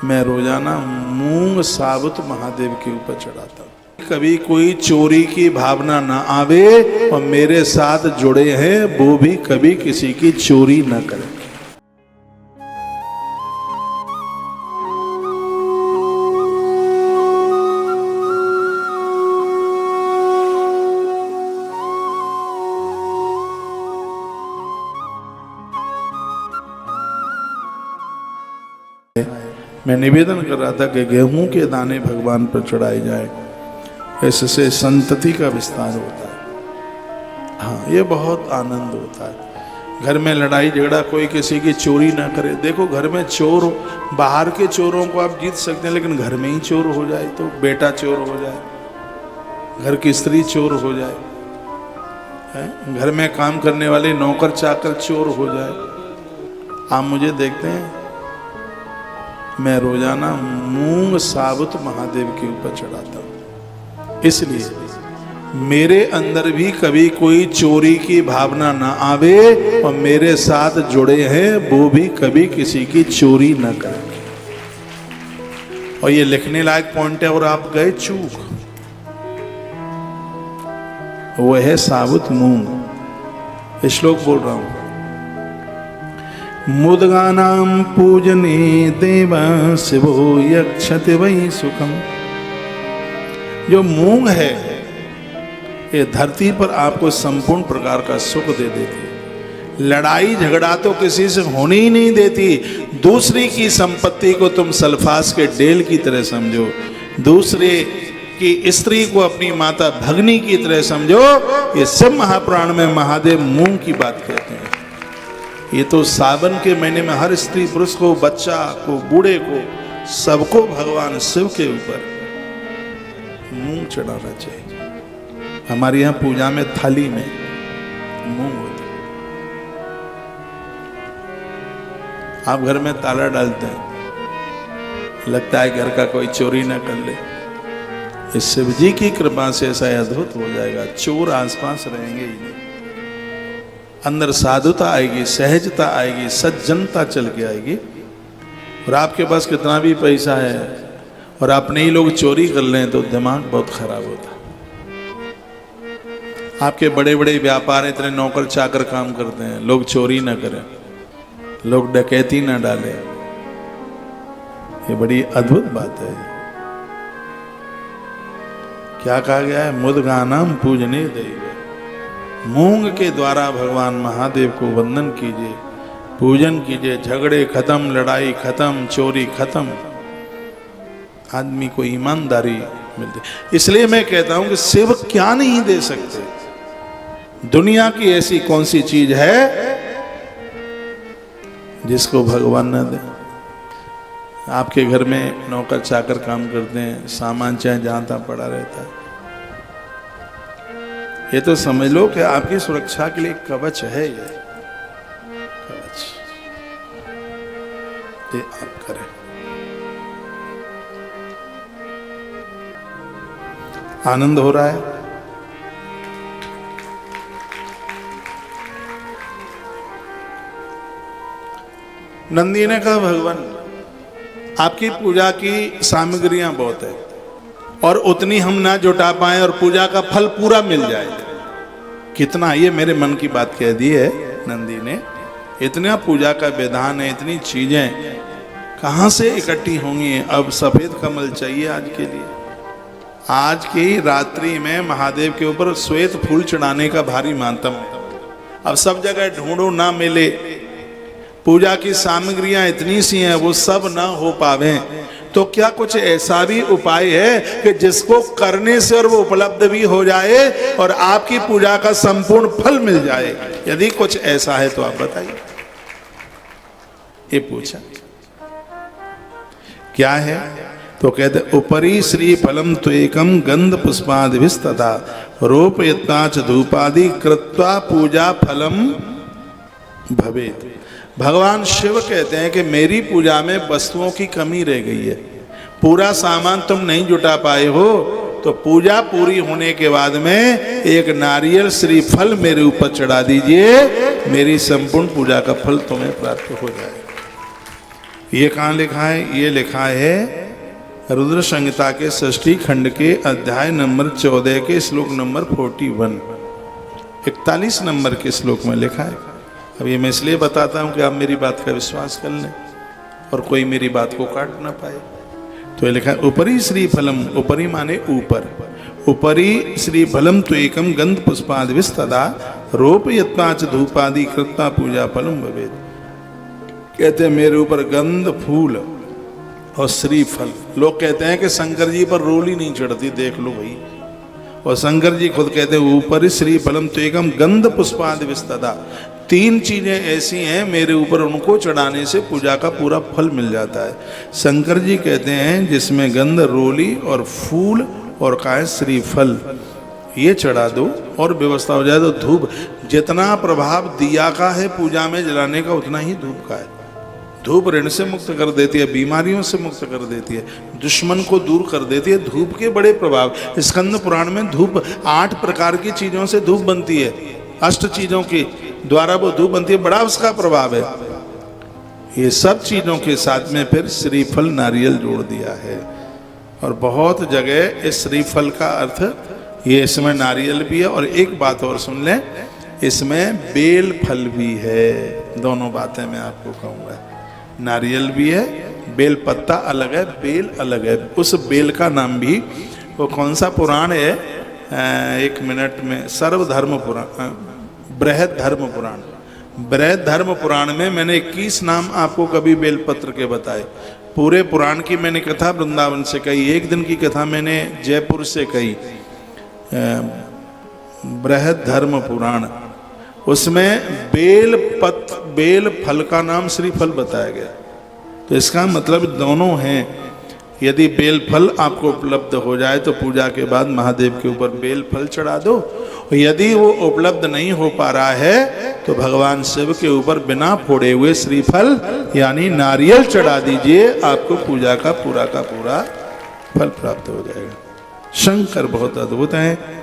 मैं रोजाना मूंग साबुत महादेव के ऊपर चढ़ाता हूँ। कभी कोई चोरी की भावना ना आवे और मेरे साथ जुड़े हैं वो भी कभी किसी की चोरी न करें। मैं निवेदन कर रहा था कि गेहूं के दाने भगवान पर चढ़ाए जाए, इससे संतति का विस्तार होता है। हाँ, ये बहुत आनंद होता है। घर में लड़ाई झगड़ा, कोई किसी की चोरी ना करे। देखो, घर में चोर, बाहर के चोरों को आप जीत सकते हैं, लेकिन घर में ही चोर हो जाए तो, बेटा चोर हो जाए, घर की स्त्री चोर हो जाए, घर में काम करने वाले नौकर चाकर चोर हो जाए। आप मुझे देखते हैं, मैं रोजाना मूंग साबुत महादेव के ऊपर चढ़ाता हूँ, इसलिए मेरे अंदर भी कभी कोई चोरी की भावना ना आवे और मेरे साथ जुड़े हैं वो भी कभी किसी की चोरी न करें। और ये लिखने लायक पॉइंट है, और आप गए चूक, वो है साबुत मूंग। श्लोक बोल रहा हूं, मुद्गानां पूजने देव शिवो यक्षति वै सुखम। जो मूंग है ये धरती पर आपको संपूर्ण प्रकार का सुख दे देती। लड़ाई झगड़ा तो किसी से होने ही नहीं देती। दूसरी की संपत्ति को तुम सल्फास के डेल की तरह समझो, दूसरे की स्त्री को अपनी माता भगनी की तरह समझो। ये सब महापुराण में महादेव मूंग की बात कहते हैं। ये तो सावन के महीने में हर स्त्री पुरुष को, बच्चा को, बूढ़े को, सबको भगवान शिव के ऊपर मूंग चढ़ाना चाहिए। हमारे यहाँ पूजा में थाली में मूंग होती है। आप घर में ताला डालते हैं, लगता है घर का कोई चोरी ना कर ले। इस शिव जी की कृपा से ऐसा अद्भुत हो जाएगा, चोर आसपास रहेंगे ही नहीं। अंदर साधुता आएगी, सहजता आएगी, सज्जनता चल के आएगी। और आपके पास कितना भी पैसा है और अपने ही लोग चोरी कर लें तो दिमाग बहुत खराब होता है। आपके बड़े बड़े व्यापार, इतने नौकर चाकर काम करते हैं, लोग चोरी ना करें, लोग डकैती ना डालें। ये बड़ी अद्भुत बात है। क्या कहा गया है? मुद्गानां पूजने देव। मूंग के द्वारा भगवान महादेव को वंदन कीजिए, पूजन कीजिए। झगड़े खत्म, लड़ाई खत्म, चोरी खत्म, आदमी को ईमानदारी मिलती। इसलिए मैं कहता हूं कि शिव क्या नहीं दे सकते। दुनिया की ऐसी कौन सी चीज है जिसको भगवान न दे। आपके घर में नौकर चाकर काम करते हैं, सामान चाहे जहां तहां पड़ा रहता है, ये तो समझ लो कि आपकी सुरक्षा के लिए कवच है। ये कवच ये आप करें। आनंद हो रहा है? नंदी ने कहा, भगवान आपकी पूजा की सामग्रियां बहुत है और उतनी हम ना जुटा पाए और पूजा का फल पूरा मिल जाए। कितना, ये मेरे मन की बात कह दी है नंदी ने। इतना पूजा का विधान है, इतनी चीजें कहां से इकट्ठी होंगी। अब सफेद कमल चाहिए आज के लिए। आज की रात्रि में महादेव के ऊपर श्वेत फूल चढ़ाने का भारी मातम है। अब सब जगह ढूंढो, ना मिले। पूजा की सामग्रियां इतनी सी हैं, वो सब ना हो पावे तो क्या कुछ ऐसा भी उपाय है कि जिसको करने से और वो उपलब्ध भी हो जाए और आपकी पूजा का संपूर्ण फल मिल जाए? यदि कुछ ऐसा है तो आप बताइए। ये पूछा, क्या है? तो कहते, उपरी श्री फलम त्वेकम गंध पुष्पादिभिस्तथा रोपयत्नाच धूपादि कृत्वा पूजा फलम भवेत्। भगवान शिव कहते हैं कि मेरी पूजा में वस्तुओं की कमी रह गई है, पूरा सामान तुम नहीं जुटा पाए हो, तो पूजा पूरी होने के बाद में एक नारियल श्रीफल मेरे ऊपर चढ़ा दीजिए, मेरी संपूर्ण पूजा का फल तुम्हें प्राप्त हो जाए। ये कहाँ लिखा है? ये लिखा है रुद्र संहिता के 6ठी खंड के अध्याय नंबर 14 के श्लोक नंबर 41, 41 नंबर के श्लोक में लिखा है। अब ये मैं इसलिए बताता हूँ कि आप मेरी बात का विश्वास कर लें और कोई मेरी बात को काट ना पाए। तो ये लिखा है उपरि श्री फलम, उपरि माने ऊपर, उपरि श्री फलम तो एकम गंध पुष्पादि विस्तदा रोप यत्नाच धूपादि कृत्वा पूजा फलम भवेद। कहते हैं मेरे ऊपर गंध फूल और श्रीफल। लोग कहते हैं कि शंकर जी पर रोली नहीं चढ़ती, देख लो भाई। और शंकर जी खुद कहते हैं ऊपर श्रीफलम तो एकम गंध पुष्पादि विस्तदा। 3 चीजें ऐसी हैं मेरे ऊपर, उनको चढ़ाने से पूजा का पूरा फल मिल जाता है। शंकर जी कहते हैं जिसमें गंध, रोली और फूल और का है श्रीफल, ये चढ़ा दो और व्यवस्था हो जाए। तो धूप, जितना प्रभाव दिया का है पूजा में जलाने का, उतना ही धूप का है। धूप ऋण से मुक्त कर देती है, बीमारियों से मुक्त कर देती है, दुश्मन को दूर कर देती है। धूप के बड़े प्रभाव, स्कंद पुराण में धूप 8 प्रकार की चीजों से धूप बनती है, 8 चीजों के द्वारा वो धूप बनती है, बड़ा उसका प्रभाव है। ये सब चीजों के साथ में फिर श्रीफल नारियल जोड़ दिया है। और बहुत जगह इस श्रीफल का अर्थ ये, इसमें नारियल भी है और एक बात और सुन लें, इसमें बेल फल भी है। दोनों बातें मैं आपको कहूँगा, नारियल भी है, बेल पत्ता अलग है, बेल अलग है। उस बेल का नाम भी, वो कौन सा पुराण है, 1 मिनट में, सर्वधर्म पुराण, बृहद धर्म पुराण। बृहद धर्म पुराण में मैंने 21 नाम आपको कभी बेलपत्र के बताए। पूरे पुराण की मैंने कथा वृंदावन से कही, एक दिन की कथा मैंने जयपुर से कही, बृहद धर्म पुराण। उसमें बेल फल का नाम श्रीफल बताया गया। तो इसका मतलब दोनों हैं। यदि बेल फल आपको उपलब्ध हो जाए तो पूजा के बाद महादेव के ऊपर बेल फल चढ़ा दो। यदि वो उपलब्ध नहीं हो पा रहा है तो भगवान शिव के ऊपर बिना फोड़े हुए श्रीफल यानी नारियल चढ़ा दीजिए, आपको पूजा का पूरा फल प्राप्त हो जाएगा। शंकर बहुत अद्भुत हैं।